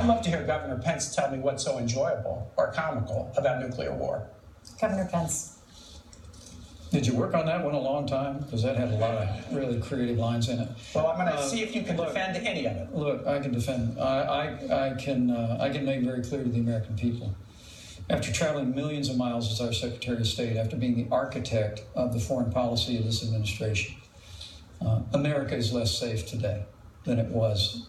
I'd love to hear Governor Pence tell me what's so enjoyable or comical about nuclear war. Governor Pence. Did you work on that one a long time? Because that had a lot of really creative lines in it. Well, I'm going to see if you can defend any of it. Look, I can defend. I can make very clear to the American people. After traveling millions of miles as our Secretary of State, after being the architect of the foreign policy of this administration, America is less safe today than it was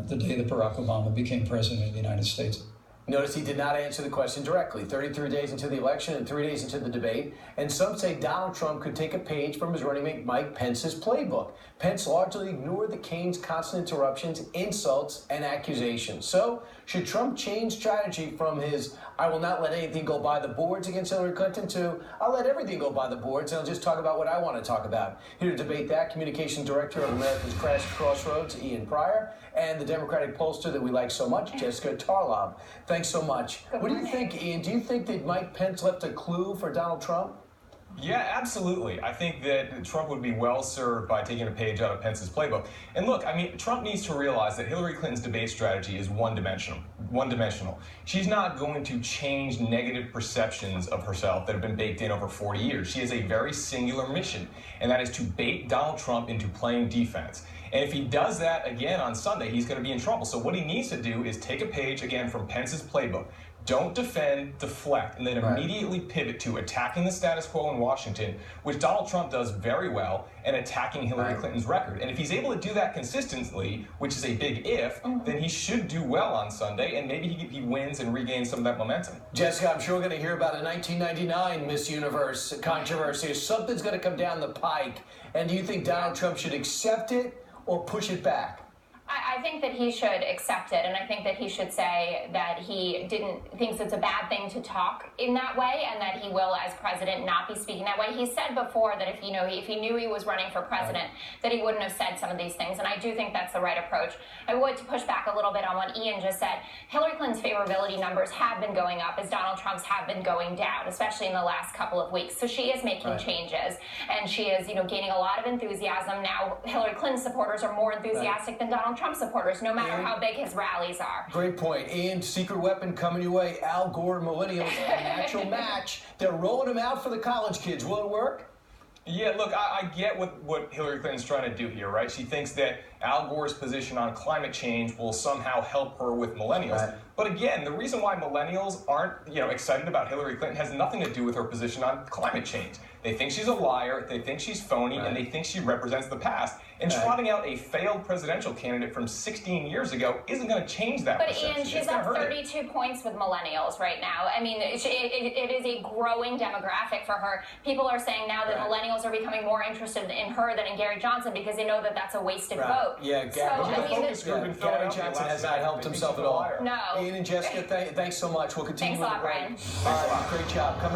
the day that Barack Obama became president of the United States. Notice he did not answer the question directly. 33 days into the election and 3 days into the debate, and some say Donald Trump could take a page from his running mate Mike Pence's playbook. Pence largely ignored the cane's constant interruptions, insults, and accusations. So, should Trump change strategy from his "I will not let anything go by the boards" against Hillary Clinton to "I'll let everything go by the boards and I'll just talk about what I want to talk about"? Here to debate that, Communications Director of America's Crossroads, Ian Pryor, and the Democratic pollster that we like so much, Jessica Tarlov. Thanks so much. What do you think, Ian? Do you think that Mike Pence left a clue for Donald Trump? Yeah, absolutely. I think that Trump would be well served by taking a page out of Pence's playbook. And look, I mean, Trump needs to realize that Hillary Clinton's debate strategy is one-dimensional. She's not going to change negative perceptions of herself that have been baked in over 40 years. She has a very singular mission, and that is to bait Donald Trump into playing defense. And if he does that again on Sunday, he's going to be in trouble. So what he needs to do is take a page, again, from Pence's playbook. Don't defend, deflect, and then immediately pivot to attacking the status quo in Washington, which Donald Trump does very well, and attacking Hillary Clinton's record. And if he's able to do that consistently, which is a big if, then he should do well on Sunday, and maybe he wins and regains some of that momentum. Jessica, I'm sure we're going to hear about a 1999 Miss Universe controversy. Something's going to come down the pike. And do you think Donald Trump should accept it or push it back? I think that he should accept it, and I think that he should say that he thinks it's a bad thing to talk in that way, and that he will, as president, not be speaking that way. He said before that if he knew he was running for president, that he wouldn't have said some of these things, and I do think that's the right approach. I would to push back a little bit on what Ian just said. Hillary Clinton's favorability numbers have been going up as Donald Trump's have been going down, especially in the last couple of weeks. So she is making changes, and she is, gaining a lot of enthusiasm. Now, Hillary Clinton supporters are more enthusiastic than Donald Trump supporters, no matter how big his rallies are. Great point. Ian, secret weapon coming your way. Al Gore, millennials, a natural match. They're rolling him out for the college kids. Will it work? Yeah, look, I get what Hillary Clinton's trying to do here, right? She thinks that Al Gore's position on climate change will somehow help her with millennials. But again, the reason why millennials aren't, excited about Hillary Clinton has nothing to do with her position on climate change. They think she's a liar, they think she's phony, and they think she represents the past. And trotting out a failed presidential candidate from 16 years ago isn't going to change that perception. But Ian, she's up 32 points with millennials right now. I mean, it is a growing demographic for her. People are saying now that millennials are becoming more interested in her than in Gary Johnson because they know that that's a wasted vote. Yeah, Gary Johnson has not helped himself at all. No. Ian and Jessica, thanks so much. We'll continue. Thanks a lot, Brian. Great job. Coming up.